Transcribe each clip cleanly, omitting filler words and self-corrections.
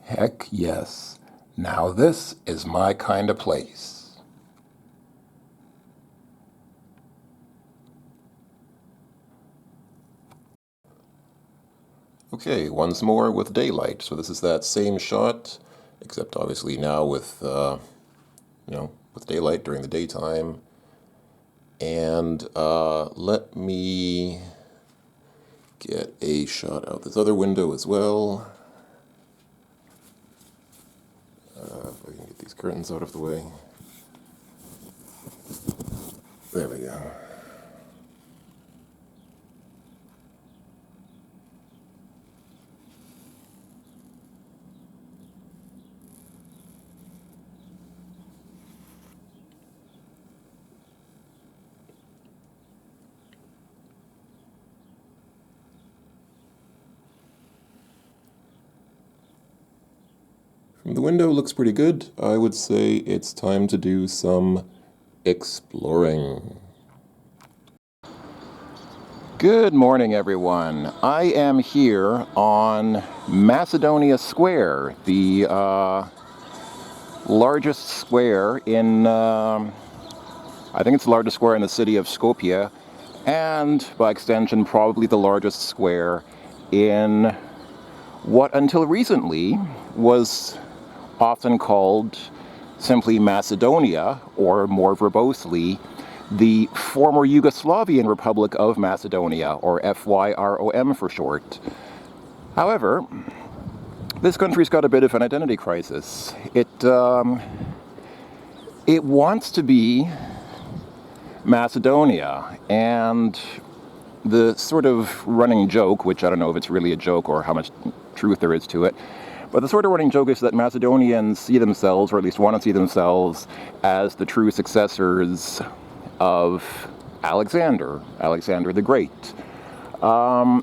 Heck yes. Now this is my kind of place. Okay, once more with daylight. So this is that same shot, except obviously now with, with daylight during the daytime. And let me get a shot out this other window as well. If I can get these curtains out of the way. There we go. From the window, looks pretty good. I would say it's time to do some exploring. Good morning, everyone. I am here on Macedonia Square, the largest square in, I think it's the largest square in the city of Skopje, and by extension, probably the largest square in what until recently was often called simply Macedonia, or more verbosely, the former Yugoslavian Republic of Macedonia, or FYROM for short. However, this country's got a bit of an identity crisis. It wants to be Macedonia, and the sort of running joke, which I don't know if it's really a joke or how much truth there is to it, but the sort of running joke is that Macedonians see themselves, or at least want to see themselves, as the true successors of Alexander the Great. Now,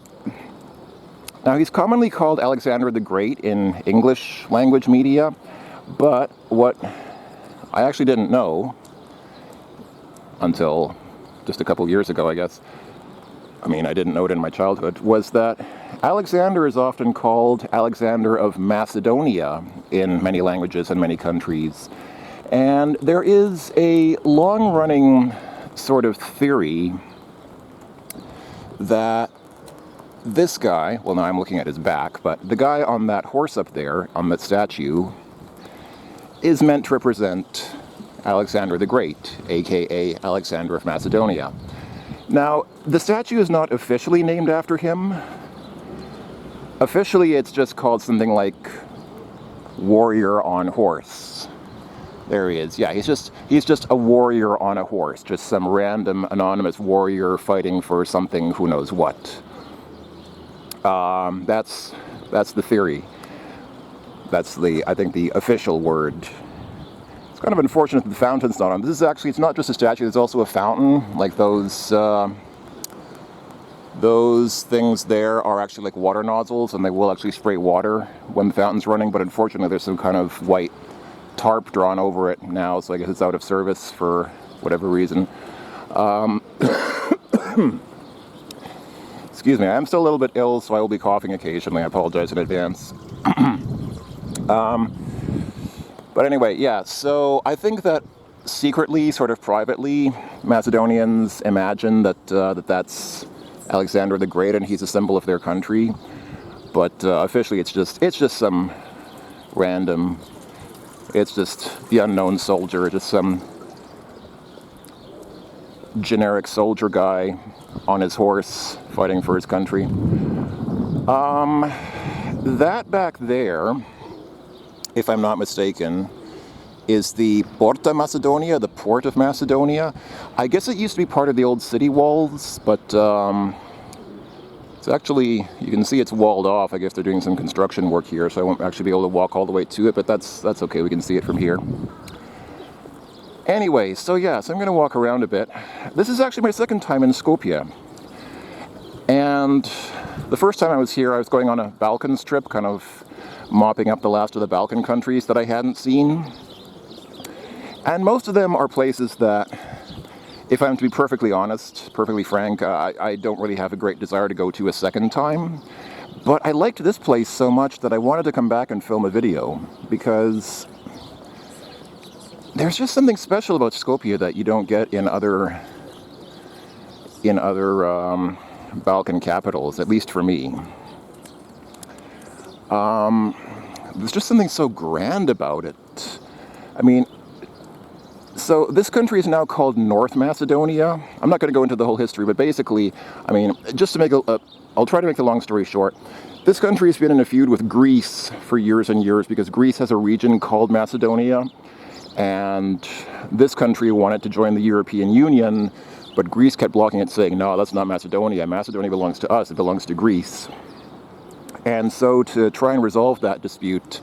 he's commonly called Alexander the Great in English language media, but what I actually didn't know until just a couple years ago, I guess, I mean, I didn't know it in my childhood, was that Alexander is often called Alexander of Macedonia in many languages and many countries. And there is a long-running sort of theory that this guy, well, now I'm looking at his back, but the guy on that horse up there, on that statue, is meant to represent Alexander the Great, aka Alexander of Macedonia. Now, the statue is not officially named after him. Officially, it's just called something like Warrior on Horse. There he is. Yeah, he's just a warrior on a horse, just some random anonymous warrior fighting for something, who knows what. That's the theory. That's I think the official word. It's kind of unfortunate that the fountain's not on. This is actually, it's not just a statue, there's also a fountain. Like those things there are actually like water nozzles, and they will actually spray water when the fountain's running, but unfortunately there's some kind of white tarp drawn over it now, so I guess it's out of service for whatever reason. Excuse me, I am still a little bit ill, so I will be coughing occasionally. I apologize in advance. But anyway, yeah, so I think that secretly, sort of privately, Macedonians imagine that that's Alexander the Great and he's a symbol of their country. But officially it's just some random, it's just the unknown soldier, just some generic soldier guy on his horse fighting for his country. That back there, if I'm not mistaken, is the Porta Macedonia, the port of Macedonia. I guess it used to be part of the old city walls, but it's actually, you can see it's walled off. I guess they're doing some construction work here, so I won't actually be able to walk all the way to it, but that's okay, we can see it from here. Anyway, so yeah, so I'm going to walk around a bit. This is actually my second time in Skopje. And the first time I was here, I was going on a Balkans trip, kind of mopping up the last of the Balkan countries that I hadn't seen. And most of them are places that, if I'm to be perfectly honest, perfectly frank, I don't really have a great desire to go to a second time. But I liked this place so much that I wanted to come back and film a video, because there's just something special about Skopje that you don't get in other Balkan capitals, at least for me. There's just something so grand about it. I mean, so this country is now called North Macedonia. I'm not going to go into the whole history, but basically, I mean, just to make I'll try to make the long story short. This country has been in a feud with Greece for years and years, because Greece has a region called Macedonia, and this country wanted to join the European Union, but Greece kept blocking it, saying, no, that's not Macedonia. Macedonia belongs to us. It belongs to Greece. And so to try and resolve that dispute,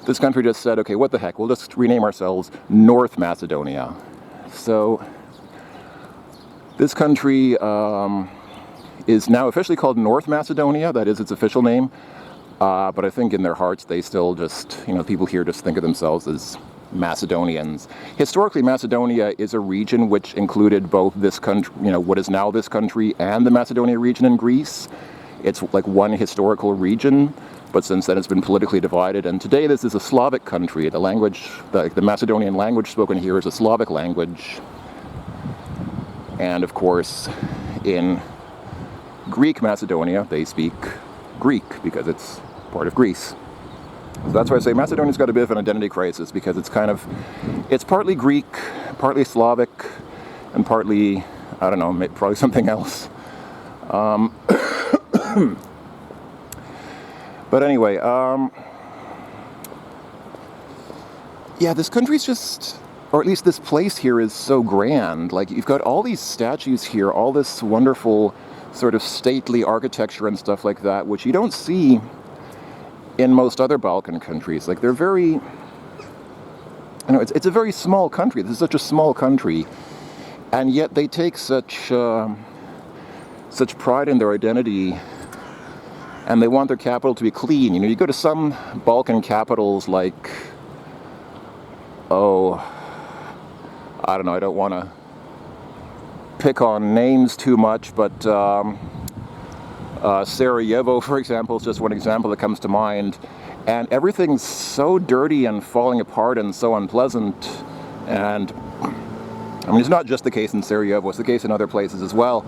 this country just said, okay, what the heck, we'll just rename ourselves North Macedonia. So this country is now officially called North Macedonia. That is its official name. But I think in their hearts, they still just, people here just think of themselves as Macedonians. Historically, Macedonia is a region which included both this country, what is now this country, and the Macedonia region in Greece. It's like one historical region, but since then it's been politically divided. And today this is a Slavic country. The language, the Macedonian language spoken here is a Slavic language. And of course, in Greek Macedonia, they speak Greek because it's part of Greece. So that's why I say Macedonia's got a bit of an identity crisis, because it's partly Greek, partly Slavic, and partly, I don't know, probably something else. But anyway, yeah, this country's just, or at least this place here is so grand. Like, you've got all these statues here, all this wonderful sort of stately architecture and stuff like that, which you don't see in most other Balkan countries. Like, they're very, it's a very small country. This is such a small country, and yet they take such pride in their identity, and they want their capital to be clean. You go to some Balkan capitals like, I don't know, I don't want to pick on names too much, but Sarajevo, for example, is just one example that comes to mind. And everything's so dirty and falling apart and so unpleasant. And I mean, it's not just the case in Sarajevo, it's the case in other places as well.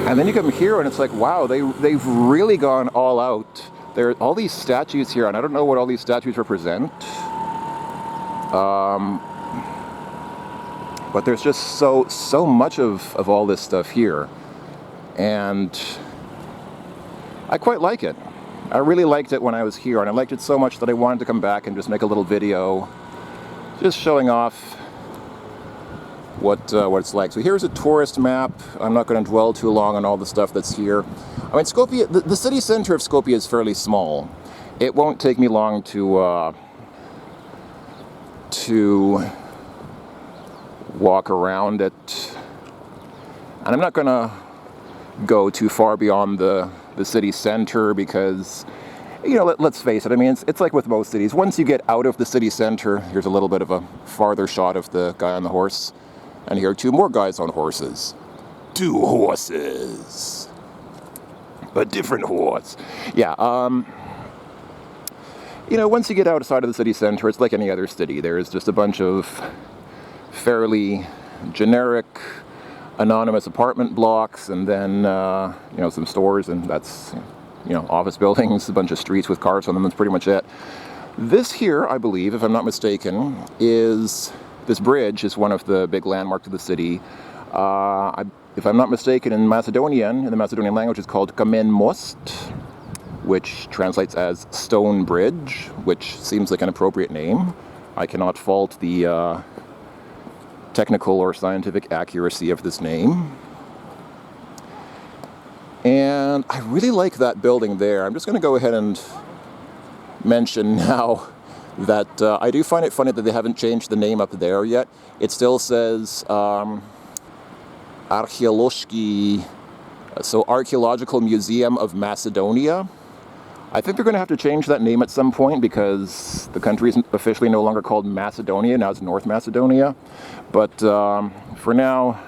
And then you come here and it's like, wow, they've really gone all out. There are all these statues here, and I don't know what all these statues represent. But there's just so much of all this stuff here. And I quite like it. I really liked it when I was here, and I liked it so much that I wanted to come back and just make a little video just showing off what it's like. So here's a tourist map. I'm not going to dwell too long on all the stuff that's here. I mean, Skopje, the city center of Skopje is fairly small. It won't take me long to walk around it. And I'm not going to go too far beyond the city center, because, let's face it, I mean, it's like with most cities. Once you get out of the city center, here's a little bit of a farther shot of the guy on the horse. And here are two more guys on horses. Two horses. A different horse. Yeah, once you get outside of the city center, it's like any other city. There's just a bunch of fairly generic, anonymous apartment blocks, and then, some stores, and that's, office buildings, a bunch of streets with cars on them. That's pretty much it. This here, I believe, if I'm not mistaken, this bridge is one of the big landmarks of the city. If I'm not mistaken, in the Macedonian language, it's called Kamen Most, which translates as stone bridge, which seems like an appropriate name. I cannot fault the technical or scientific accuracy of this name. And I really like that building there. I'm just going to go ahead and mention now that I do find it funny that they haven't changed the name up there yet. It still says Archeological Museum of Macedonia. I think they're going to have to change that name at some point because the country is officially no longer called Macedonia. Now it's North Macedonia. But for now,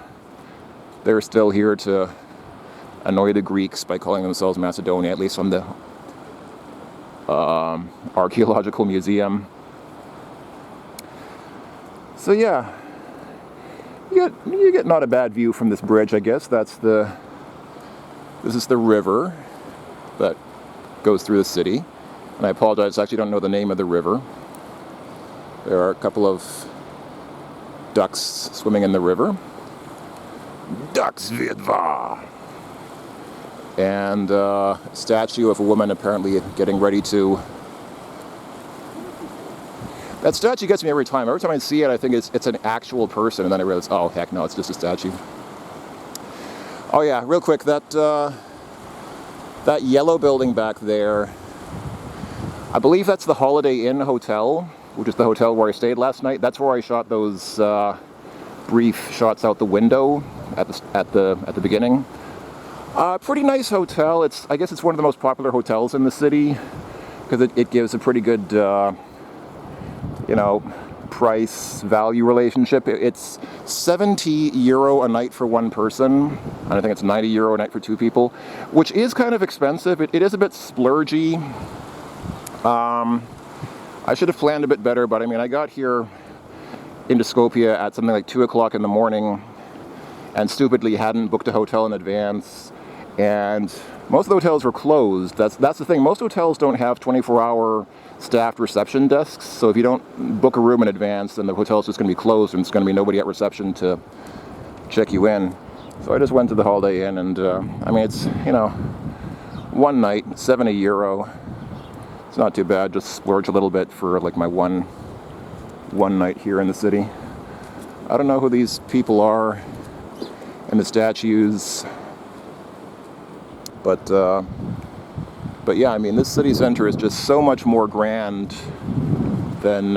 they're still here to annoy the Greeks by calling themselves Macedonia, at least from the archaeological museum. So yeah, you get not a bad view from this bridge, I guess. This is the river that goes through the city. And I apologize, I actually don't know the name of the river. There are a couple of ducks swimming in the river. Ducks Vidva! And a statue of a woman apparently getting ready to... That statue gets me every time. Every time I see it, I think it's an actual person, and then I realize, oh heck no, it's just a statue. Oh yeah, real quick, that yellow building back there, I believe that's the Holiday Inn Hotel, which is the hotel where I stayed last night. That's where I shot those brief shots out the window at the beginning. Pretty nice hotel. I guess it's one of the most popular hotels in the city because it gives a pretty good price-value relationship. It's €70 a night for one person, and I think it's €90 a night for two people, which is kind of expensive. It is a bit splurgy. I should have planned a bit better, but I mean, I got here into Skopje at something like 2 o'clock in the morning and stupidly hadn't booked a hotel in advance, and most of the hotels were closed. That's the thing. Most hotels don't have 24-hour staffed reception desks, so if you don't book a room in advance, then the hotel's just going to be closed and it's going to be nobody at reception to check you in. So I just went to the Holiday Inn, and I mean, it's, one night, €70. It's not too bad. Just splurge a little bit for like my one night here in the city. I don't know who these people are and the statues, but yeah, I mean, this city center is just so much more grand than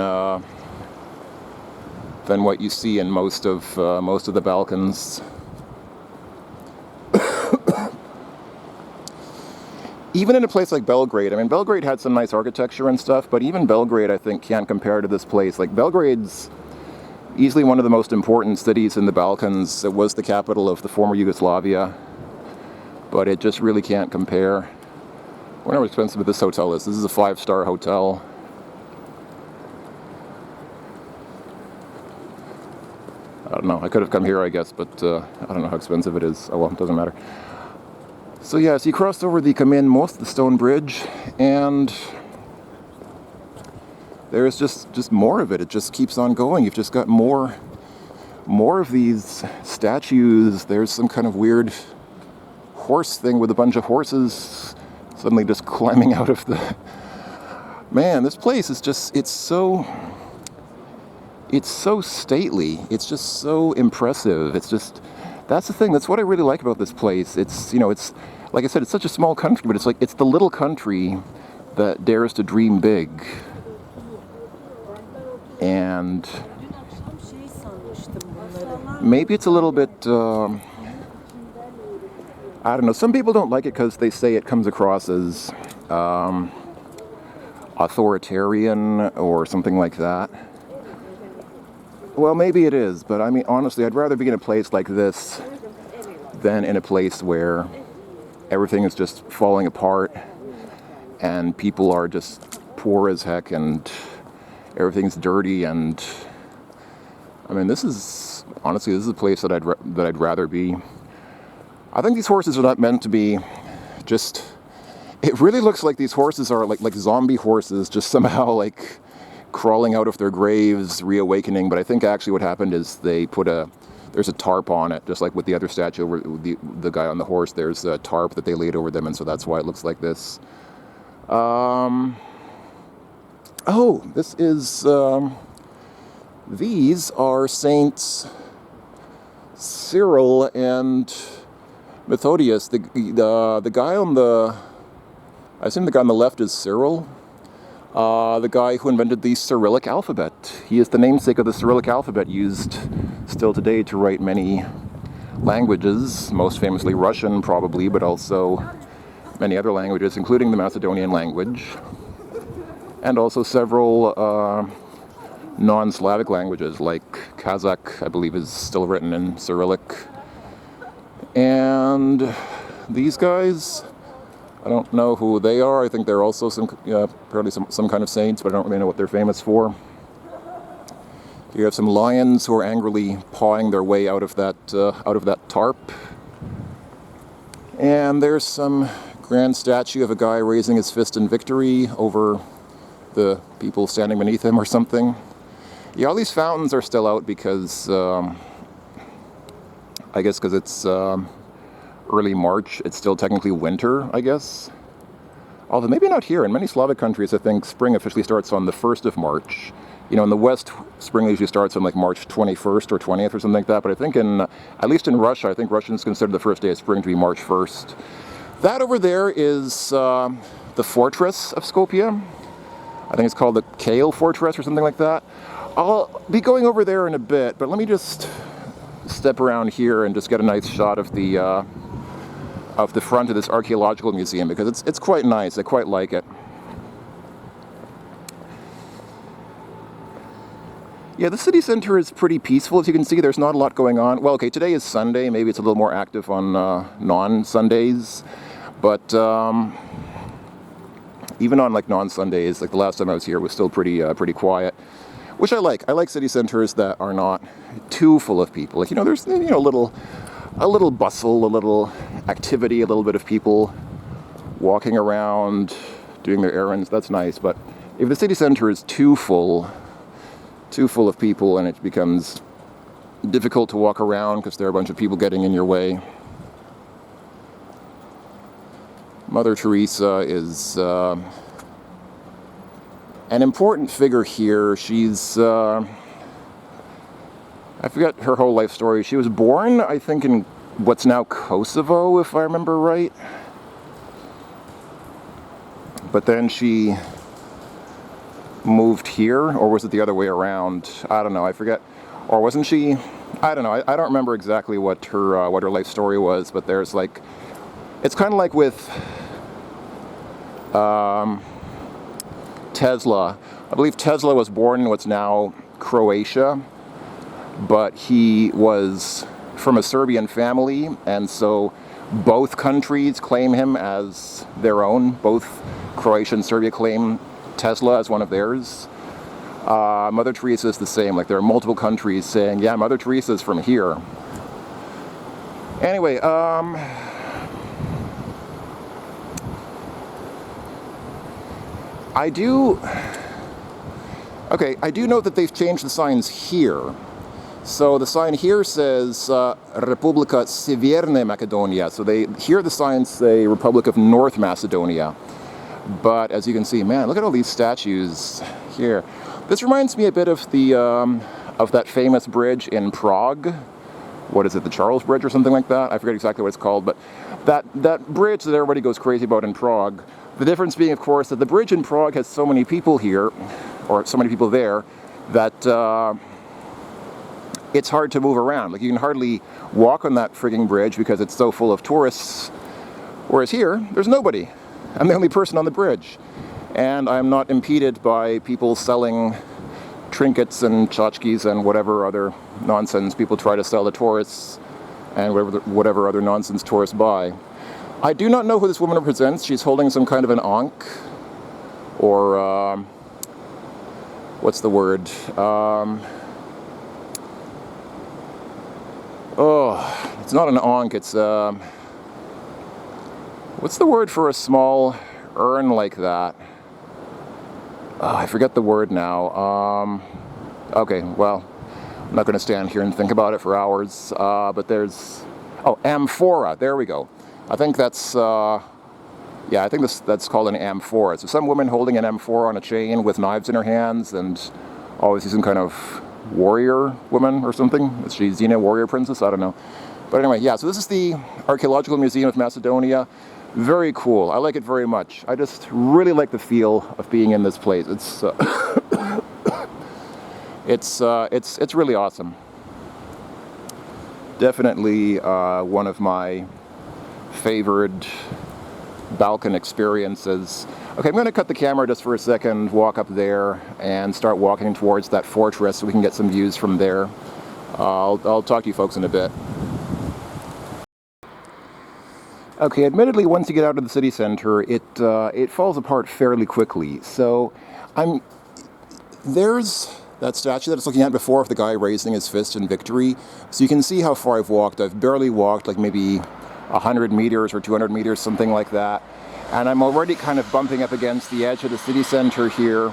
what you see in most of the Balkans. Even in a place like Belgrade, I mean, Belgrade had some nice architecture and stuff, but even Belgrade, I think, can't compare to this place. Like, Belgrade's easily one of the most important cities in the Balkans. It was the capital of the former Yugoslavia, but it just really can't compare. I wonder how expensive this hotel is. This is a 5-star hotel. I don't know. I could have come here, I guess, but I don't know how expensive it is. Oh well, it doesn't matter. So yeah, so you crossed over the Kamin Most, the stone bridge, and there's just more of it. It just keeps on going. You've just got more of these statues. There's some kind of weird horse thing with a bunch of horses suddenly just climbing out of the... Man, this place is just, it's so stately. It's just so impressive. It's just, that's the thing. That's what I really like about this place. It's, it's, like I said, it's such a small country, but it's the little country that dares to dream big. And maybe it's a little bit, I don't know, some people don't like it because they say it comes across as authoritarian or something like that. Well, maybe it is, but I mean, honestly, I'd rather be in a place like this than in a place where everything is just falling apart and people are just poor as heck and everything's dirty. And I mean, this is a place that I'd rather be. I think these horses are not meant to be just... It really looks like these horses are like zombie horses, just somehow like crawling out of their graves, reawakening. But I think actually what happened is they put there's a tarp on it, just like with the other statue over the guy on the horse. There's a tarp that they laid over them, and so that's why it looks like this. Oh, this is... these are Saints Cyril and Methodius. The guy on the... I assume the guy on the left is Cyril. The guy who invented the Cyrillic alphabet. He is the namesake of the Cyrillic alphabet, used still today to write many languages, most famously Russian probably, but also many other languages, including the Macedonian language, and also several non-Slavic languages, like Kazakh, I believe, is still written in Cyrillic. And these guys, I don't know who they are. I think they're also apparently some kind of saints, but I don't really know what they're famous for. You have some lions who are angrily pawing their way out of that tarp. And there's some grand statue of a guy raising his fist in victory over the people standing beneath him or something. Yeah, all these fountains are still out because, I guess because it's early March. It's still technically winter, I guess. Although maybe not here. In many Slavic countries, I think spring officially starts on the 1st of March. You know, in the West, spring usually starts on like March 21st or 20th or something like that. But I think at least in Russia, I think Russians consider the first day of spring to be March 1st. That over there is the fortress of Skopje. I think it's called the Kale Fortress or something like that. I'll be going over there in a bit, but let me just step around here and just get a nice shot of the front of this archaeological museum, because it's quite nice. I quite like it. Yeah, the city center is pretty peaceful. As you can see, there's not a lot going on. Well, okay, today is Sunday. Maybe it's a little more active on non-Sundays. But even on like non-Sundays, like the last time I was here, it was still pretty quiet, which I like. I like city centers that are not too full of people. Like, you know, there's, you know, a little bustle, a little activity, a little bit of people walking around, doing their errands. That's nice. But if the city center is too full of people, and it becomes difficult to walk around because there are a bunch of people getting in your way. Mother Teresa is an important figure here. She's, I forget her whole life story. She was born, I think, in what's now Kosovo, if I remember right. But then she moved here, or was it the other way around? I don't know, I forget. Or wasn't she? I don't know. I don't remember exactly what her life story was, but there's like, it's kind of like with Tesla. I believe Tesla was born in what's now Croatia, but he was from a Serbian family, and so both countries claim him as their own. Both Croatia and Serbia claim Tesla as one of theirs. Mother Teresa is the same. Like, there are multiple countries saying, yeah, Mother Teresa is from here. Anyway, I do note that they've changed the signs here. So the sign here says Republika Sjeverne Macedonia. So here the signs say Republic of North Macedonia. But as you can see, man, look at all these statues here. This reminds me a bit of of that famous bridge in Prague. What is it, the Charles Bridge or something like that? I forget exactly what it's called, but that bridge that everybody goes crazy about in Prague. The difference being, of course, that the bridge in Prague has so many people here, or so many people there, that it's hard to move around. Like, you can hardly walk on that frigging bridge because it's so full of tourists. Whereas here, there's nobody. I'm the only person on the bridge, and I'm not impeded by people selling trinkets and tchotchkes and whatever other nonsense people try to sell to tourists, and whatever other nonsense tourists buy. I do not know who this woman represents. She's holding some kind of an ankh, or what's the word? Oh, it's not an ankh. It's what's the word for a small urn like that? Oh, I forget the word now. Okay, well, I'm not going to stand here and think about it for hours. But there's, amphora. There we go. I think that's, I think that's called an amphora. So some woman holding an amphora on a chain with knives in her hands, and obviously some kind of warrior woman or something. Is she Xena, warrior princess? I don't know. But anyway, yeah, so this is the Archaeological Museum of Macedonia. Very cool. I like it very much. I just really like the feel of being in this place. It's it's really awesome. Definitely one of my favored Balkan experiences. Okay, I'm going to cut the camera just for a second, walk up there, and start walking towards that fortress so we can get some views from there. I'll talk to you folks in a bit. Okay, admittedly, once you get out of the city center, it falls apart fairly quickly. So, there's that statue that I was looking at before of the guy raising his fist in victory. So you can see how far I've walked. I've barely walked, like maybe 100 meters or 200 meters, something like that. And I'm already kind of bumping up against the edge of the city center here.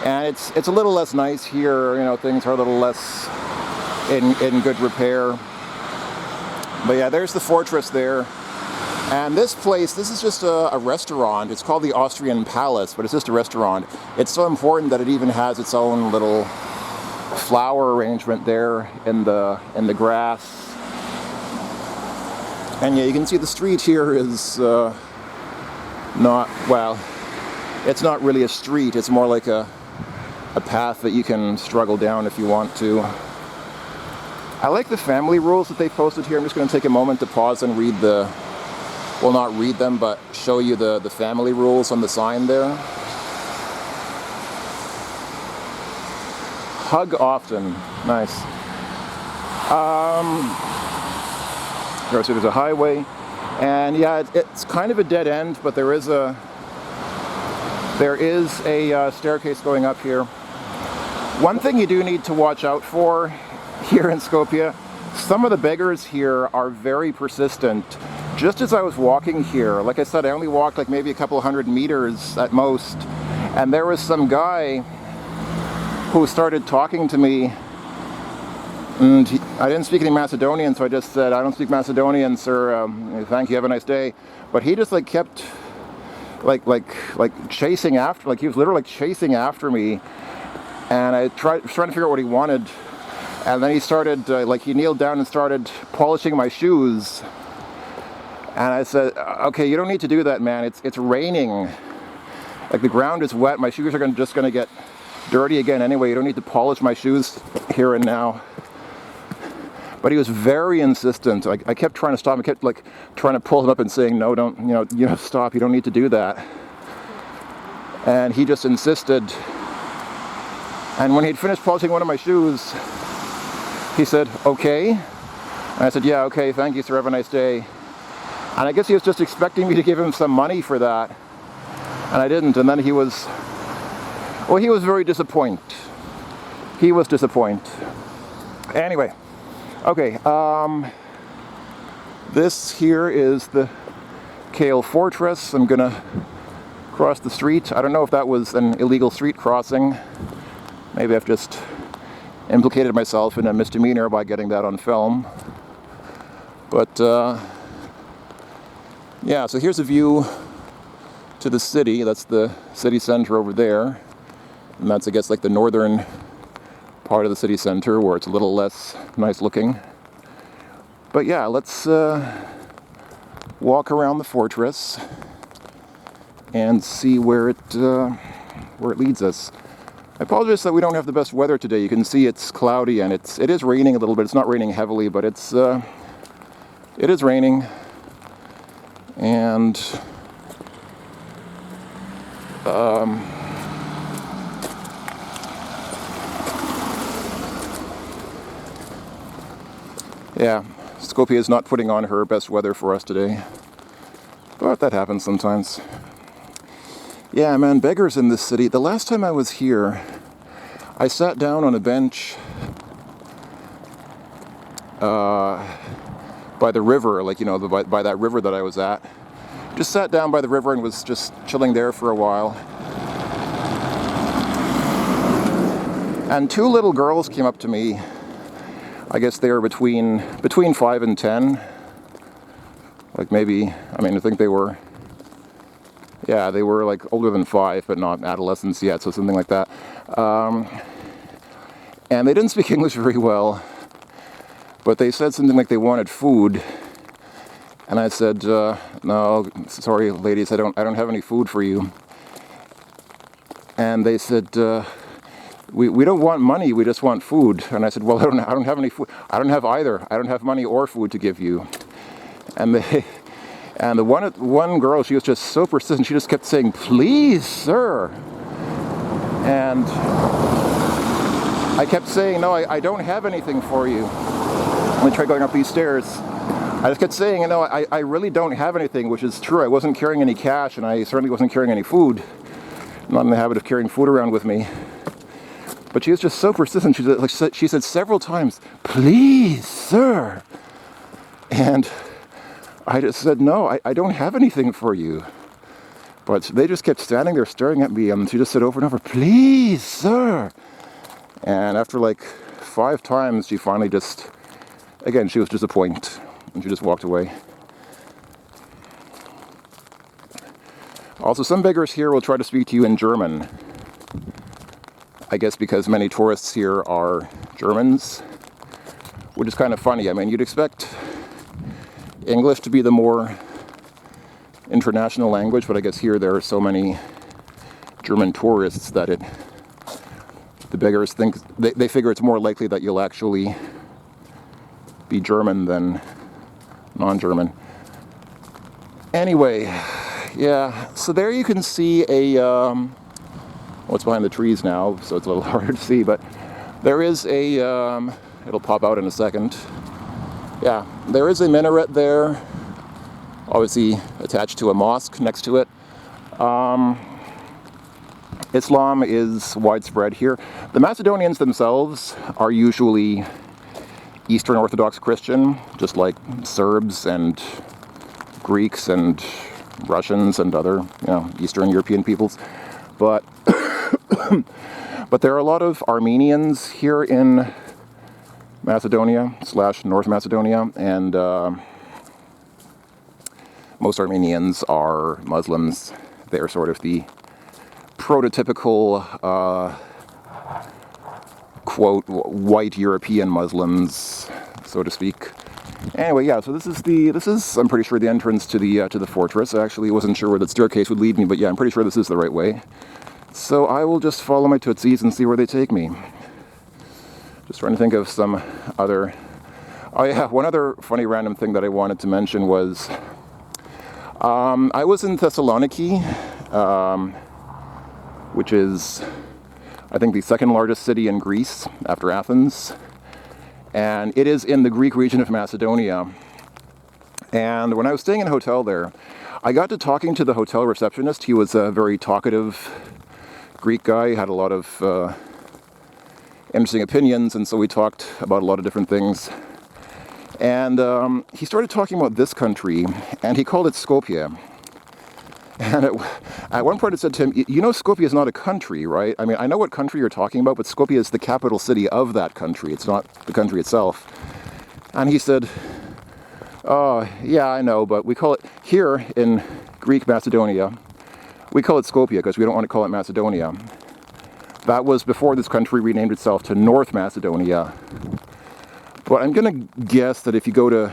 And it's a little less nice here. You know, things are a little less in good repair. But yeah, there's the fortress there. And this place, this is just a restaurant. It's called the Austrian Palace, but it's just a restaurant. It's so important that it even has its own little flower arrangement there in the grass. And yeah, you can see the street here is not, well, it's not really a street. It's more like a path that you can struggle down if you want to. I like the family rules that they posted here. I'm just going to take a moment to pause and read the, well, not read them, but show you the family rules on the sign there. Hug often. Nice. So there's a highway, and yeah, it's kind of a dead end, but there is a staircase going up here. One thing you do need to watch out for here in Skopje, some of the beggars here are very persistent. Just as I was walking here, like I said, I only walked like maybe a couple 100 meters at most, and there was some guy who started talking to me, and I didn't speak any Macedonian, so I just said, "I don't speak Macedonian, sir. Thank you. Have a nice day." But he just like kept like chasing after, like he was literally like chasing after me, and I was trying to figure out what he wanted, and then he started like he kneeled down and started polishing my shoes. And I said, "Okay, you don't need to do that, man. It's raining. Like the ground is wet. My shoes are just gonna get dirty again anyway. You don't need to polish my shoes here and now." But he was very insistent. I kept trying to stop him. I kept like trying to pull him up and saying, "No, don't. You know, stop. You don't need to do that." And he just insisted. And when he'd finished polishing one of my shoes, he said, "Okay." And I said, "Yeah, okay. Thank you, sir. Have a nice day." And I guess he was just expecting me to give him some money for that. And I didn't. And then he was very disappointed. He was disappointed. Anyway, okay. This here is the Kale Fortress. I'm gonna cross the street. I don't know if that was an illegal street crossing. Maybe I've just implicated myself in a misdemeanor by getting that on film. But, yeah, so here's a view to the city. That's the city center over there. And that's, I guess, like the northern part of the city center where it's a little less nice looking. But yeah, let's walk around the fortress and see where it leads us. I apologize that we don't have the best weather today. You can see it's cloudy and it is raining a little bit. It's not raining heavily, but it is raining. And yeah, Skopje is not putting on her best weather for us today, but that happens sometimes. Yeah, man, beggars in this city. The last time I was here, I sat down on a bench by the river, like, you know, by that river that I was at. Just sat down by the river and was just chilling there for a while. And two little girls came up to me. I guess they were between 5 and 10. Like maybe, I mean, I think they were, yeah, they were like older than 5, but not adolescents yet, so something like that. And they didn't speak English very well, but they said something like they wanted food. And I said, "No, sorry, ladies, I don't have any food for you." And they said, we don't want money, we just want food." And I said, "Well, I don't have any food. I don't have either. I don't have money or food to give you." And And the one girl, she was just so persistent. She just kept saying, "Please, sir." And I kept saying, "No, I don't have anything for you." When I tried going up these stairs, I just kept saying, "You know, I really don't have anything," which is true. I wasn't carrying any cash, and I certainly wasn't carrying any food. I'm not in the habit of carrying food around with me. But she was just so persistent. She said several times, "Please, sir." And I just said, "No, I don't have anything for you." But they just kept standing there staring at me, and she just said over and over, "Please, sir." And after like 5 times, she finally just, again, she was disappointed, and she just walked away. Also, some beggars here will try to speak to you in German. I guess because many tourists here are Germans, which is kind of funny. I mean, you'd expect English to be the more international language, but I guess here there are so many German tourists that the beggars think, they figure it's more likely that you'll actually be German than non-German. Anyway, yeah, so there you can see what's behind the trees now, so it's a little harder to see, but there is it'll pop out in a second. Yeah, there is a minaret there, obviously attached to a mosque next to it. Islam is widespread here. The Macedonians themselves are usually Eastern Orthodox Christian, just like Serbs and Greeks and Russians and other, Eastern European peoples. But but there are a lot of Armenians here in Macedonia / North Macedonia, and most Armenians are Muslims. They're sort of the prototypical quote white European Muslims, so to speak. Anyway, yeah. So this is I'm pretty sure the entrance to the fortress. I actually wasn't sure where the staircase would lead me, but yeah, I'm pretty sure this is the right way. So I will just follow my tootsies and see where they take me. Just trying to think of some other. Oh yeah, one other funny random thing that I wanted to mention was I was in Thessaloniki, which is, I think, the second largest city in Greece after Athens. And it is in the Greek region of Macedonia. And when I was staying in a hotel there, I got to talking to the hotel receptionist. He was a very talkative Greek guy. He had a lot of interesting opinions, and so we talked about a lot of different things. And he started talking about this country, and he called it Skopje. And at one point it said to him, "You know, Skopje is not a country, right? I mean, I know what country you're talking about, but Skopje is the capital city of that country. It's not the country itself." And he said, "Oh, yeah, I know, but we call it, here in Greek Macedonia, we call it Skopje because we don't want to call it Macedonia. That was before this country renamed itself to North Macedonia. But I'm going to guess that if you go to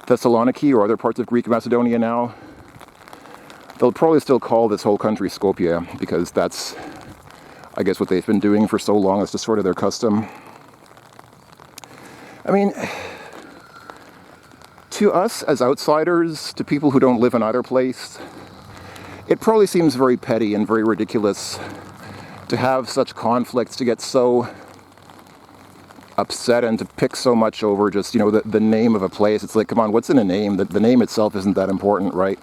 Thessaloniki or other parts of Greek Macedonia now, they'll probably still call this whole country Skopje, because that's, I guess, what they've been doing for so long. It's just sort of their custom. I mean, to us as outsiders, to people who don't live in either place, it probably seems very petty and very ridiculous to have such conflicts, to get so upset and to pick so much over just, the name of a place. It's like, come on, what's in a name? The name itself isn't that important, right?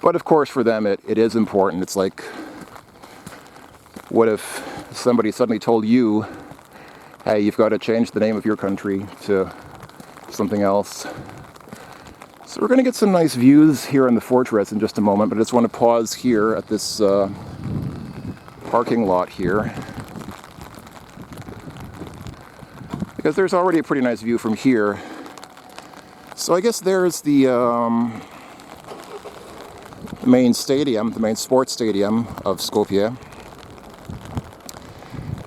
But of course, for them, it is important. It's like, what if somebody suddenly told you, hey, you've got to change the name of your country to something else? So we're going to get some nice views here in the fortress in just a moment, but I just want to pause here at this parking lot here, because there's already a pretty nice view from here. So I guess there's the main stadium, the main sports stadium of Skopje,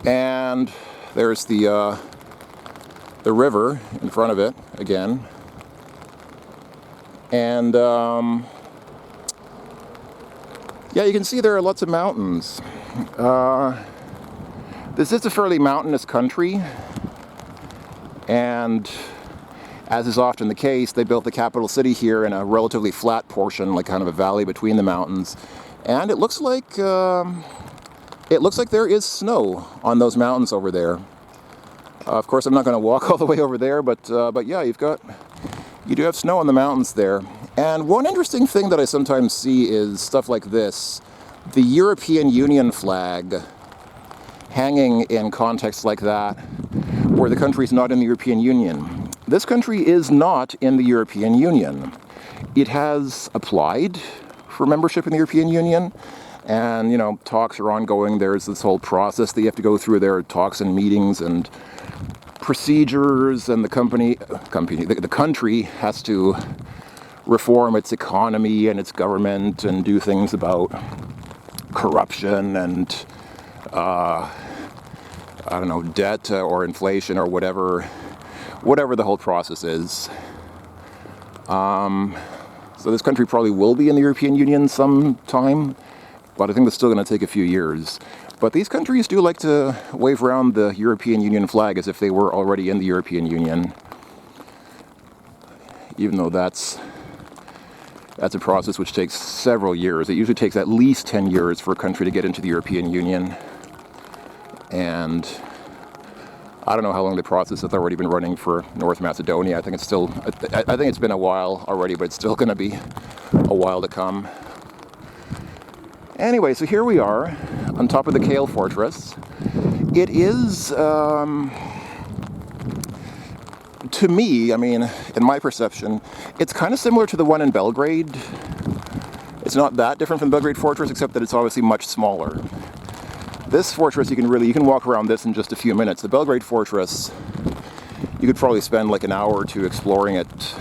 and there's the river in front of it again, and yeah, you can see there are lots of mountains. This is a fairly mountainous country, and as is often the case, they built the capital city here in a relatively flat portion, like kind of a valley between the mountains. And it looks like there is snow on those mountains over there. Of course, I'm not going to walk all the way over there, but yeah, you do have snow on the mountains there. And one interesting thing that I sometimes see is stuff like this. The European Union flag hanging in contexts like that, where the country's not in the European Union. This country is not in the European Union. It has applied for membership in the European Union, and, you know, talks are ongoing. There's this whole process that you have to go through. There are talks and meetings and procedures, and the country has to reform its economy and its government and do things about corruption and I don't know, debt or inflation or whatever the whole process is. So this country probably will be in the European Union sometime, but I think it's still going to take a few years. But these countries do like to wave around the European Union flag as if they were already in the European Union, even though that's a process which takes several years. It usually takes at least 10 years for a country to get into the European Union. And I don't know how long the process has already been running for North Macedonia. I think it's been a while already, but it's still going to be a while to come. Anyway, so here we are on top of the Kale Fortress. It is, to me, I mean, in my perception, it's kind of similar to the one in Belgrade. It's not that different from the Belgrade Fortress, except that it's obviously much smaller. This fortress, you can walk around this in just a few minutes. The Belgrade Fortress, you could probably spend like an hour or two exploring it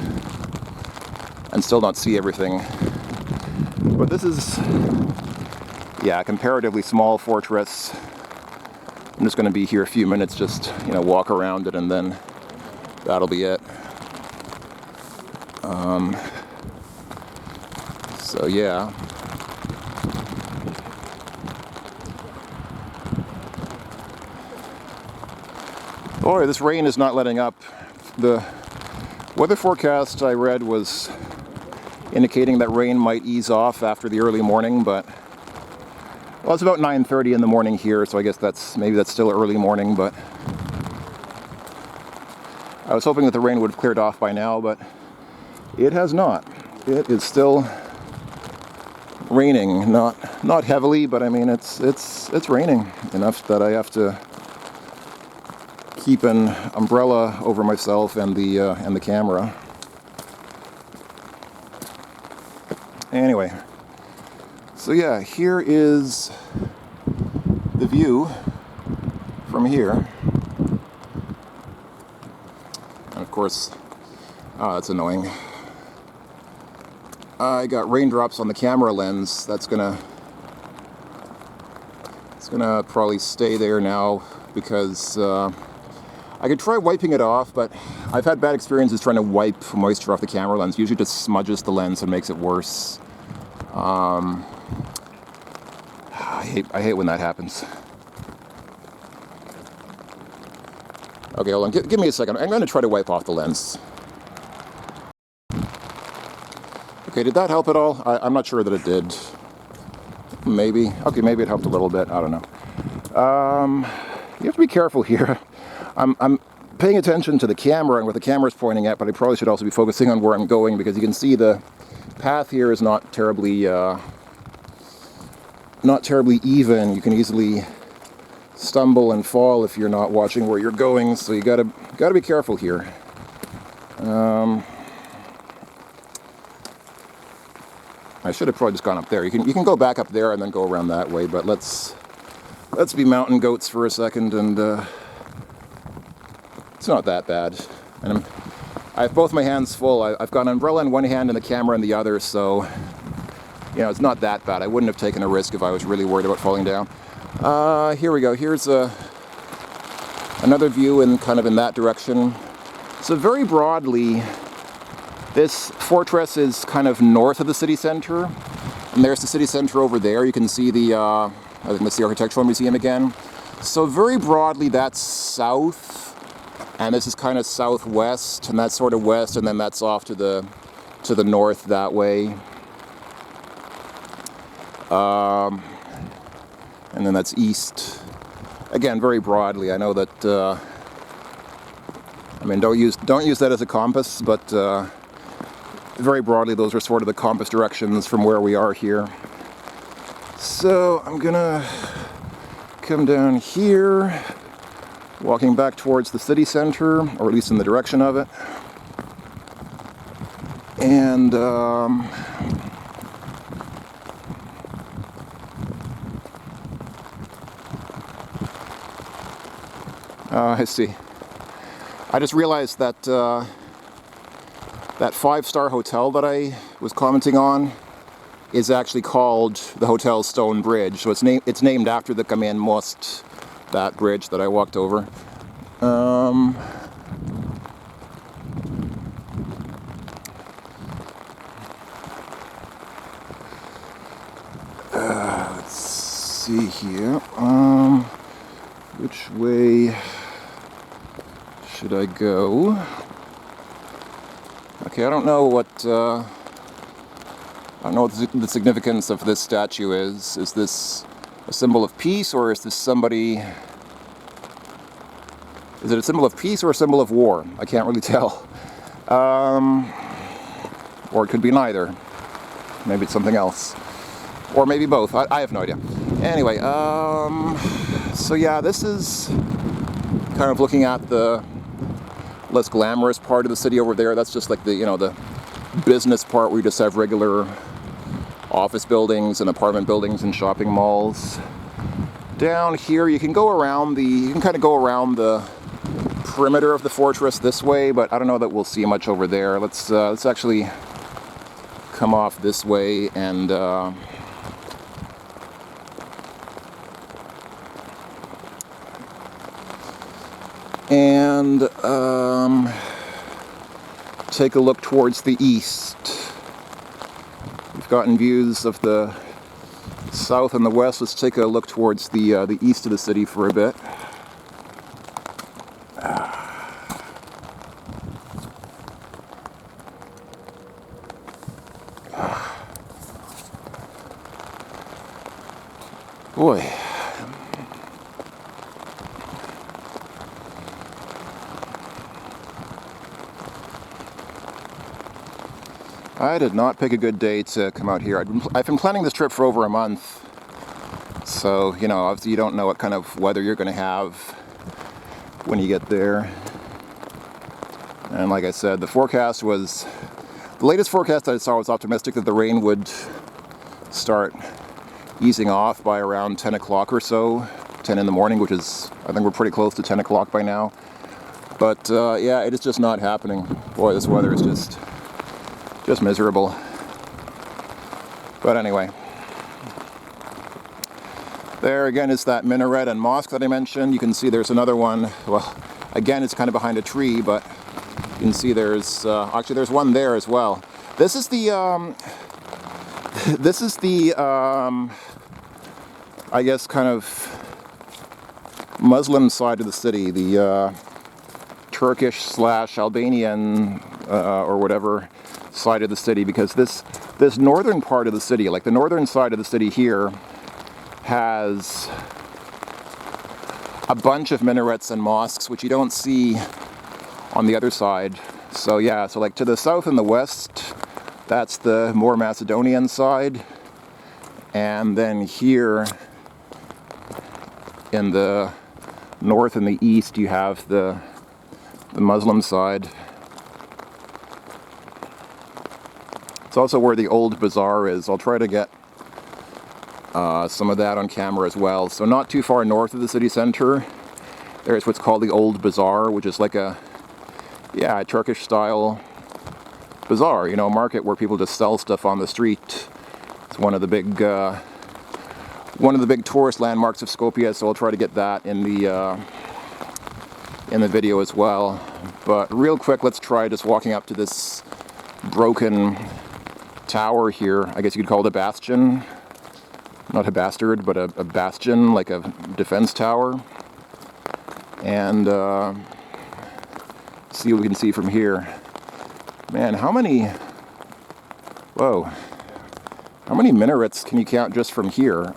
and still not see everything. But this is, yeah, a comparatively small fortress. I'm just going to be here a few minutes, just, you know, walk around it, and then that'll be it. So yeah. Boy, this rain is not letting up. The weather forecast I read was indicating that rain might ease off after the early morning, but, well, it's about 9:30 in the morning here, so I guess maybe that's still early morning, but I was hoping that the rain would have cleared off by now, but it has not. It is still raining, not heavily, but I mean it's raining enough that I have to keep an umbrella over myself and the camera. Anyway, so yeah, here is the view from here. And of course, that's annoying. I got raindrops on the camera lens. It's gonna probably stay there now because I could try wiping it off, but I've had bad experiences trying to wipe moisture off the camera lens. Usually just smudges the lens and makes it worse. I hate when that happens. Okay, hold on. Give me a second. I'm going to try to wipe off the lens. Okay, did that help at all? I'm not sure that it did. Maybe. Okay, maybe it helped a little bit. I don't know. You have to be careful here. I'm paying attention to the camera and what the camera's pointing at, but I probably should also be focusing on where I'm going, because you can see the path here is not terribly even. You can easily stumble and fall if you're not watching where you're going, so you gotta be careful here. I should have probably just gone up there. You can go back up there and then go around that way, but let's be mountain goats for a second, and it's not that bad. And I have both my hands full. I've got an umbrella in one hand and the camera in the other, so, you know, it's not that bad. I wouldn't have taken a risk if I was really worried about falling down. Here we go. Here's another view in kind of in that direction. So very broadly, this fortress is kind of north of the city center, and there's the city center over there. You can see I think that's the Architectural Museum again. So very broadly, that's south. And this is kind of southwest, and that's sort of west, and then that's off to the north that way. And then that's east. Again, very broadly. I know that. I mean, don't use that as a compass, but very broadly, those are sort of the compass directions from where we are here. So I'm gonna come down here, walking back towards the city center, or at least in the direction of it. And I see. I just realized that that 5-star hotel that I was commenting on is actually called the Hotel Stone Bridge. So it's named after the Kamen Most, that bridge that I walked over. Let's see here. Which way should I go? Okay, I don't know what the significance of this statue is. Is this a symbol of peace, or is this somebody? Is it a symbol of peace or a symbol of war? I can't really tell. Or it could be neither. Maybe it's something else. Or maybe both. I have no idea. Anyway, so yeah, this is kind of looking at the less glamorous part of the city over there. That's just like the, the business part where you just have regular office buildings and apartment buildings and shopping malls. Down here, you can kind of go around the perimeter of the fortress this way, but I don't know that we'll see much over there. Let's actually come off this way and take a look towards the east. We've gotten views of the south and the west. Let's take a look towards the east of the city for a bit. Boy. I did not pick a good day to come out here. I've been planning this trip for over a month. So, obviously you don't know what kind of weather you're going to have when you get there. And like I said, the latest forecast I saw was optimistic that the rain would start easing off by around 10 o'clock or so, 10 in the morning, which is, I think we're pretty close to 10 o'clock by now. But yeah, it is just not happening. Boy, this weather is just miserable. But anyway, there again is that minaret and mosque that I mentioned. You can see there's another one. Well, again, it's kind of behind a tree, but you can see there's actually there's one there as well. This is the I guess kind of Muslim side of the city, the Turkish/Albanian or whatever side of the city, because this northern part of the city, like the northern side of the city here, has a bunch of minarets and mosques which you don't see on the other side. So yeah, so like to the south and the west, that's the more Macedonian side, and then here in the north and the east you have the Muslim side. It's also where the old bazaar is. I'll try to get some of that on camera as well. So not too far north of the city center, there's what's called the old bazaar, which is like a Turkish style bazaar, a market where people just sell stuff on the street. It's one of the big tourist landmarks of Skopje, so I'll try to get that in the video as well. But real quick, let's try just walking up to this broken tower here. I guess you could call it a bastion. Not a bastard, but a bastion, like a defense tower. And see what we can see from here. Man, how many minarets can you count just from here?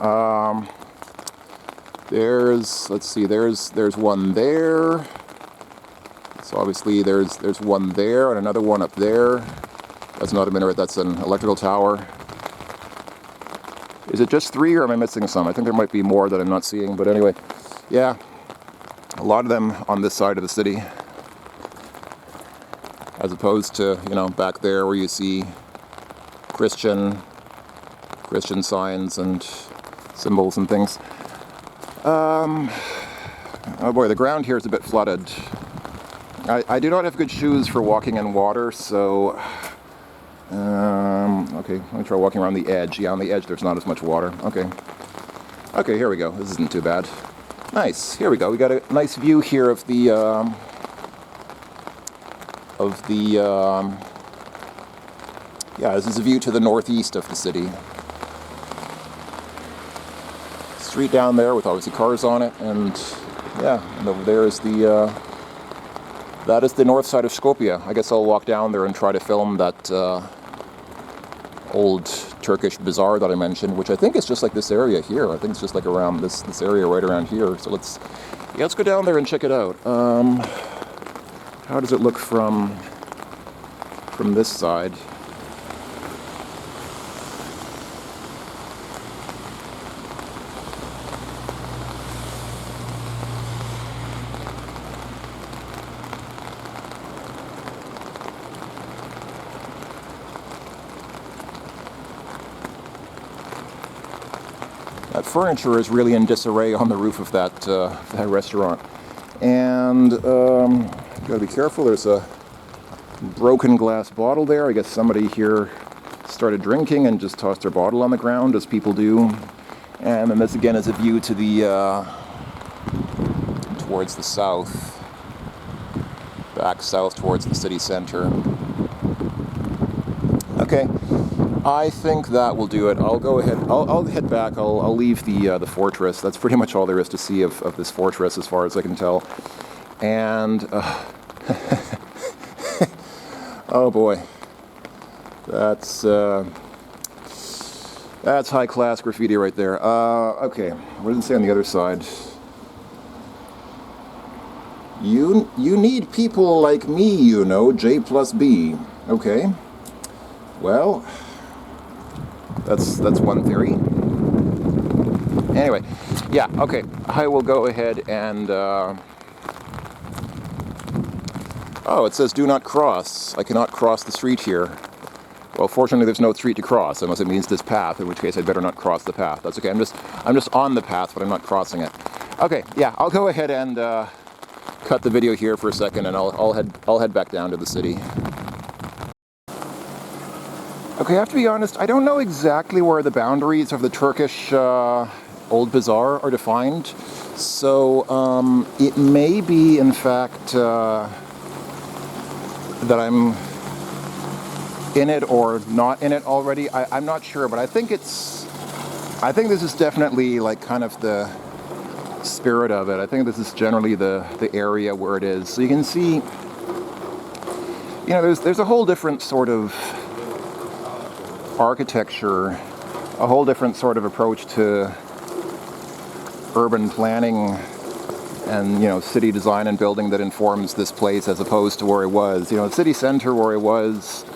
Let's see, there's one there. So obviously there's one there and another one up there. That's not a minaret, that's an electrical tower. Is it just 3 or am I missing some? I think there might be more that I'm not seeing, but anyway, yeah, a lot of them on this side of the city, as opposed to, you know, back there where you see Christian signs and symbols and things. Oh boy, the ground here is a bit flooded. I do not have good shoes for walking in water, so okay, let me try walking around the edge. Yeah, on the edge there's not as much water. Okay, here we go. This isn't too bad. Nice. Here we go. We got a nice view here of the yeah, this is a view to the northeast of the city. Street down there with obviously cars on it, and yeah, and over there is that is the north side of Skopje. I guess I'll walk down there and try to film that old Turkish bazaar that I mentioned, which I think is just like this area here. I think it's just like around this area right around here. So let's go down there and check it out. How does it look from this side? That furniture is really in disarray on the roof of that restaurant, and gotta be careful. There's a broken glass bottle there. I guess somebody here started drinking and just tossed their bottle on the ground, as people do. And then this again is a view to the towards the south, back south towards the city center. Okay. I think that will do it. I'll go ahead. I'll head back. I'll leave the fortress. That's pretty much all there is to see of this fortress, as far as I can tell. And oh boy, that's high class graffiti right there. Okay, what does it say on the other side? You need people like me, you know. J+B. Okay. Well. That's one theory. Anyway, yeah, okay. I will go ahead and... Oh, it says do not cross. I cannot cross the street here. Well, fortunately there's no street to cross, unless it means this path, in which case I'd better not cross the path. That's okay, I'm just on the path, but I'm not crossing it. Okay, yeah, I'll go ahead and cut the video here for a second, and I'll head back down to the city. Okay, I have to be honest, I don't know exactly where the boundaries of the Turkish old bazaar are defined. So it may be, in fact, that I'm in it or not in it already. I'm not sure, but I think this is definitely like kind of the spirit of it. I think this is generally the area where it is. So you can see, you know, there's a whole different sort of architecture, a whole different sort of approach to urban planning and, you know, city design and building that informs this place, as opposed to where it was. You know, the city center where it was,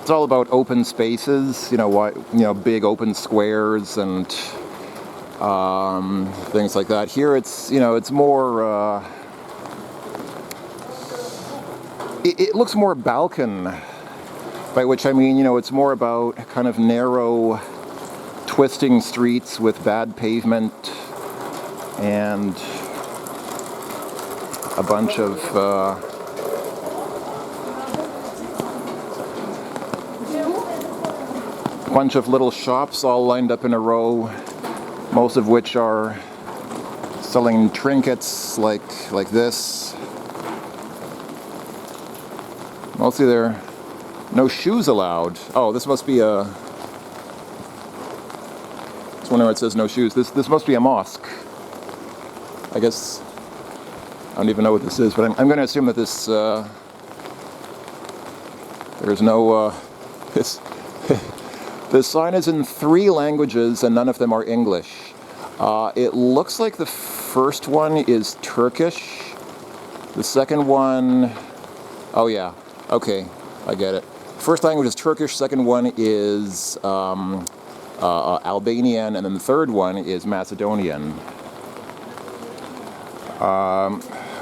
it's all about open spaces, you know, big open squares and things like that. Here it's, you know, it's more it looks more Balkan. By which I mean, you know, it's more about kind of narrow, twisting streets with bad pavement and a bunch of little shops all lined up in a row, most of which are selling trinkets like this. Mostly they're no shoes allowed. Oh, this must be a... I was wondering why it says no shoes. This must be a mosque. I guess... I don't even know what this is, but I'm going to assume that this There's no, this, this sign is in 3 languages and none of them are English. It looks like the first one is Turkish. The second one, oh yeah, okay, I get it. First language is Turkish, second one is Albanian, and then the third one is Macedonian.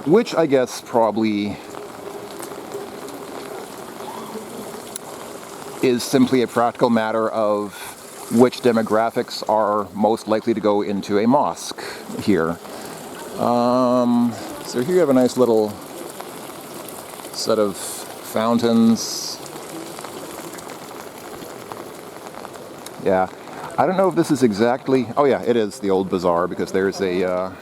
Which I guess probably is simply a practical matter of which demographics are most likely to go into a mosque here. So here you have a nice little set of fountains. Yeah, I don't know if this is exactly, oh yeah, it is the old bazaar, because there's a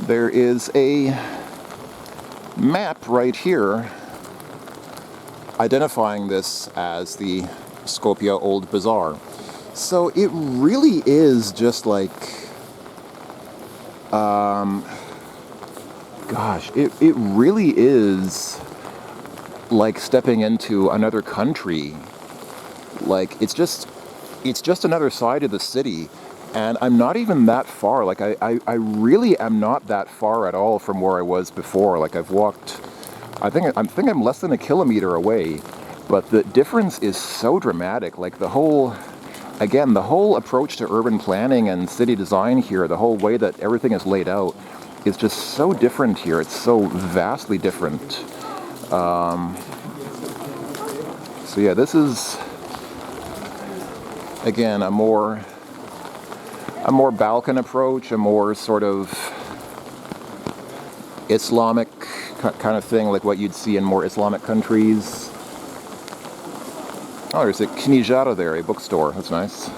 there is a map right here identifying this as the Skopje Old Bazaar. So it really is just like, gosh, it really is like stepping into another country. Like, it's just another side of the city. And I'm not even that far. Like, I really am not that far at all from where I was before. Like, I've walked, I think I'm less than a kilometer away. But the difference is so dramatic. Like, the whole approach to urban planning and city design here, the whole way that everything is laid out, is just so different here. It's so vastly different. So yeah, this is, again, a more Balkan approach, a more sort of Islamic kind of thing, like what you'd see in more Islamic countries. Oh, there's a Knjižara there, a bookstore. That's nice.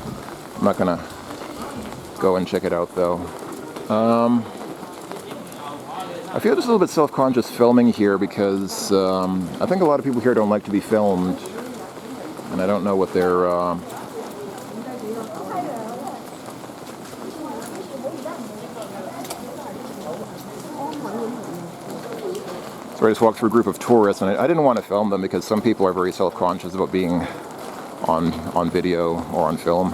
I'm not gonna go and check it out though. I feel just a little bit self-conscious filming here because I think a lot of people here don't like to be filmed, and I don't know what their So I just walked through a group of tourists, and I didn't want to film them because some people are very self-conscious about being on video or on film.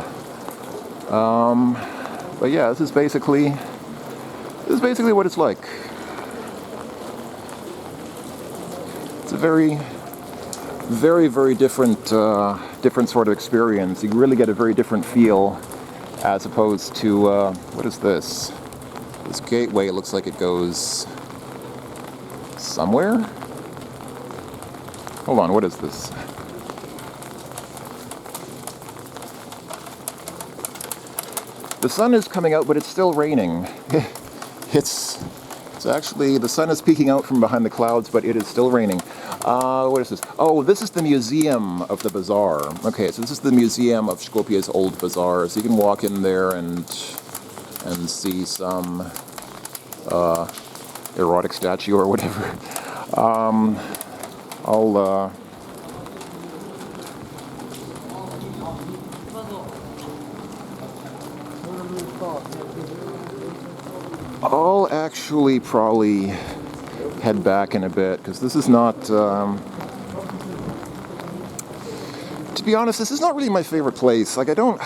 But yeah, this is basically what it's like. It's a very, very, very different sort of experience. You really get a very different feel as opposed to what is this? This gateway, it looks like it goes somewhere? Hold on, what is this? The sun is coming out, but it's still raining. It's actually, the sun is peeking out from behind the clouds, but it is still raining. What is this? Oh, this is the museum of the bazaar. Okay, so this is the museum of Skopje's old bazaar. So you can walk in there and see some erotic statue or whatever. I'll actually probably head back in a bit because this is not, to be honest, this is not really my favorite place. Like, I don't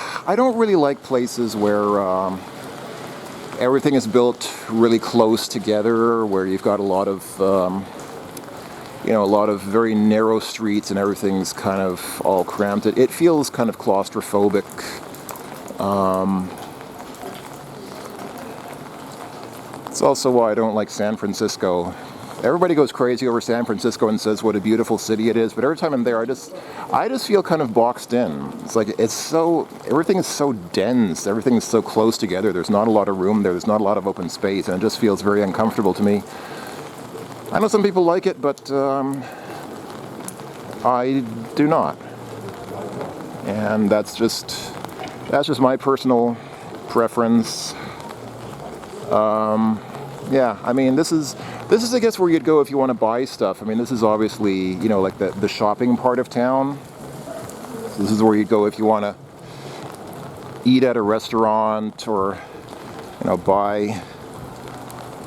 really like places where everything is built really close together, where you've got a lot of very narrow streets and everything's kind of all cramped. It feels kind of claustrophobic. It's also why I don't like San Francisco. Everybody goes crazy over San Francisco and says what a beautiful city it is, but every time I'm there, I just feel kind of boxed in. It's like everything is so dense, everything is so close together. There's not a lot of room there. There's not a lot of open space, and it just feels very uncomfortable to me. I know some people like it, but I do not, and that's just my personal preference. Yeah, I mean, this is I guess where you'd go if you want to buy stuff. I mean, this is obviously, like the shopping part of town. This is where you'd go if you want to eat at a restaurant or, buy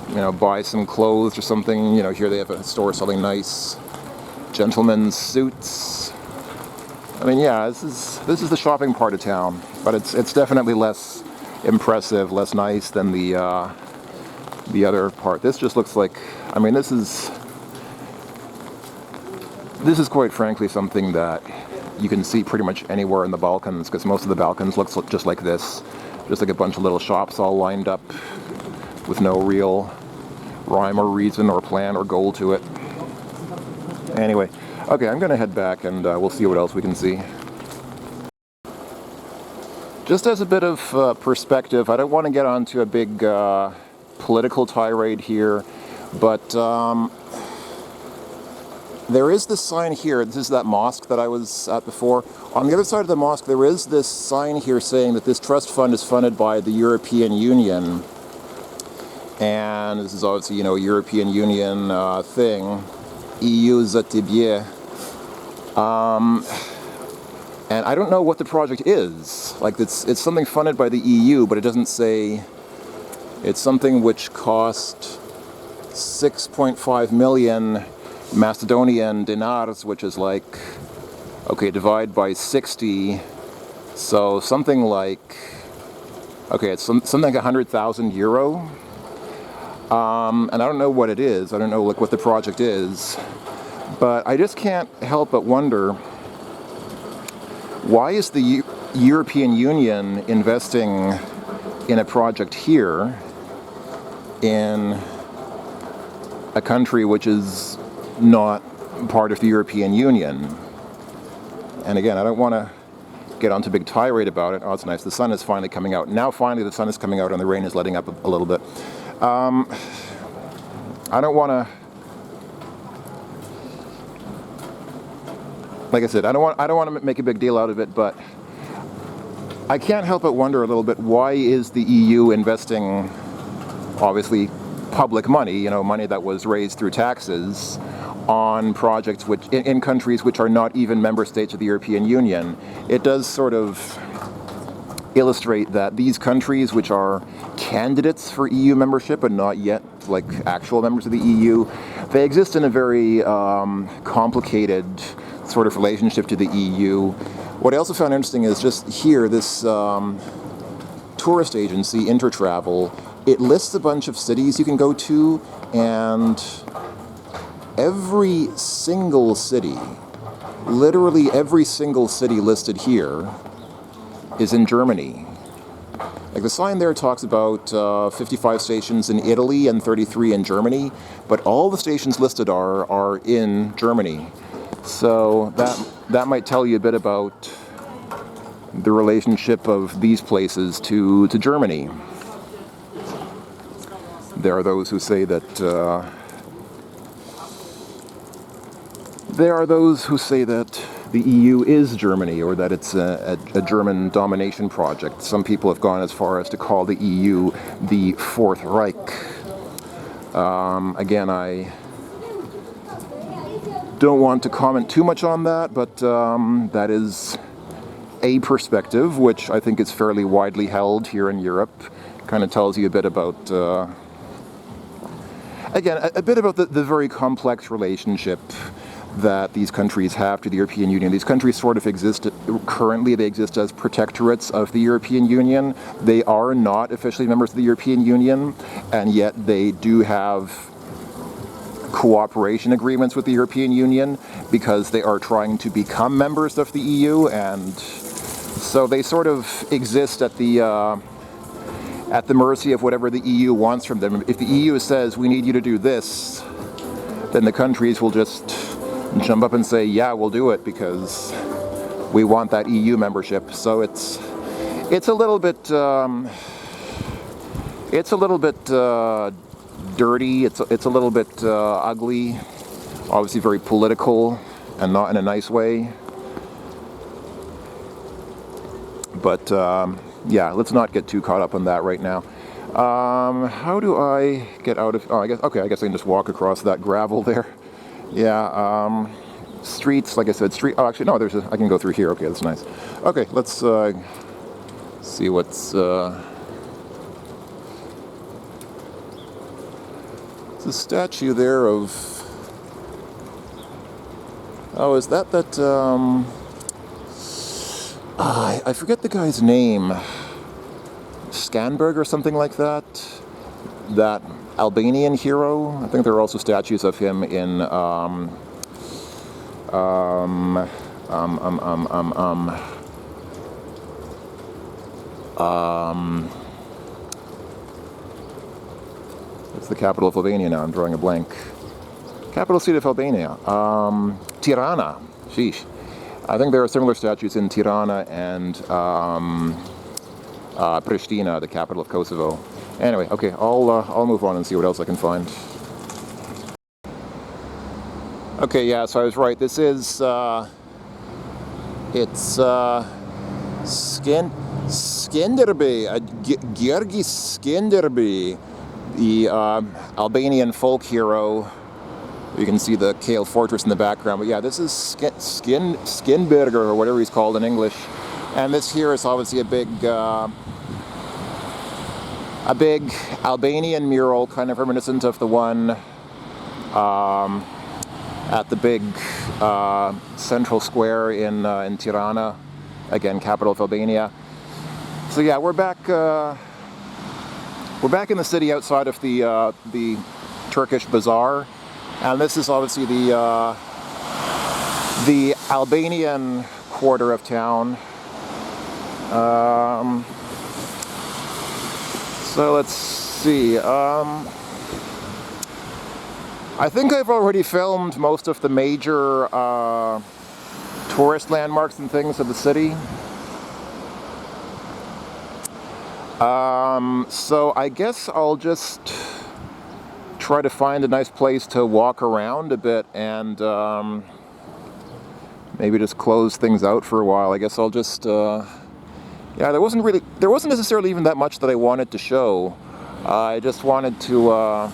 you know, buy some clothes or something. You know, here they have a store selling nice gentlemen's suits. I mean, yeah, this is the shopping part of town, but it's definitely less impressive, less nice than the other part. This just looks like, I mean, this is quite frankly something that you can see pretty much anywhere in the Balkans, because most of the Balkans looks just like this, just like a bunch of little shops all lined up with no real rhyme or reason or plan or goal to it. Anyway, okay, I'm gonna head back and we'll see what else we can see. Just as a bit of perspective, I don't want to get onto a big political tirade here, but there is this sign here. This is that mosque that I was at before. On the other side of the mosque, there is this sign here saying that this trust fund is funded by the European Union. And this is obviously, you know, a European Union thing. EU Zatibye. And I don't know what the project is. Like, it's something funded by the EU, but it doesn't say. It's something which cost 6.5 million Macedonian dinars, which is like, okay, divide by 60, so something like, okay, it's something like 100,000 euro. And I don't know what it is. I don't know like what the project is, but I just can't help but wonder, why is the European Union investing in a project here in a country which is not part of the European Union? And again, I don't want to get onto a big tirade about it. Oh, it's nice. The sun is finally coming out. Now finally the sun is coming out and the rain is letting up a little bit. I don't want to, like I said, I don't want to make a big deal out of it, but I can't help but wonder a little bit, why is the EU investing, obviously, public money, you know, money that was raised through taxes, on projects which in countries which are not even member states of the European Union. It does sort of illustrate that these countries which are candidates for EU membership and not yet like actual members of the EU, they exist in a very complicated sort of relationship to the EU. What I also found interesting is just here, this tourist agency, Intertravel, it lists a bunch of cities you can go to, and every single city, literally every single city listed here is in Germany. Like the sign there talks about 55 stations in Italy and 33 in Germany, but all the stations listed are in Germany. So that might tell you a bit about the relationship of these places to Germany. There are those who say that the EU is Germany, or that it's a German domination project. Some people have gone as far as to call the EU the Fourth Reich. Again, I don't want to comment too much on that, but that is a perspective which I think is fairly widely held here in Europe. Kind of tells you a bit about, again, a bit about the very complex relationship that these countries have to the European Union. These countries sort of exist, currently they exist as protectorates of the European Union. They are not officially members of the European Union, and yet they do have cooperation agreements with the European Union because they are trying to become members of the EU, and so they sort of exist at the mercy of whatever the EU wants from them. If the EU says, we need you to do this, then the countries will just jump up and say, yeah, we'll do it because we want that EU membership. So it's a little bit dirty. It's a little bit ugly. Obviously very political and not in a nice way. But yeah, let's not get too caught up on that right now. How do I get out of? Oh, I guess I can just walk across that gravel there. Yeah, streets, like I said, oh, actually, no, I can go through here. Okay, that's nice. Okay, let's see what's, There's a statue there of... Oh, is that... I forget the guy's name. Scanberg or something like that. That Albanian hero. I think there are also statues of him in what's the capital of Albania now? I'm drawing a blank. Capital city of Albania. Tirana. Sheesh. I think there are similar statues in Tirana and Pristina, the capital of Kosovo. Anyway, okay, I'll move on and see what else I can find. Okay, yeah, so I was right. This is it's Skenderbe, Georgi Skenderbe, the Albanian folk hero. You can see the Kale Fortress in the background, but yeah, this is Skinberger, or whatever he's called in English. And this here is obviously a big Albanian mural, kind of reminiscent of the one at the big central square in Tirana, again, capital of Albania. So yeah, we're back in the city outside of the Turkish bazaar. And this is obviously the Albanian quarter of town. So let's see. I think I've already filmed most of the major tourist landmarks and things of the city. So I guess I'll just try to find a nice place to walk around a bit and maybe just close things out for a while. I guess I'll just yeah, there wasn't necessarily even that much that I wanted to show. I just wanted to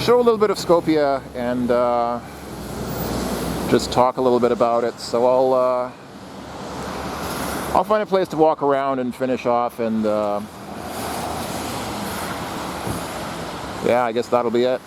show a little bit of Skopje and just talk a little bit about it. So I'll find a place to walk around and finish off, and yeah, I guess that'll be it.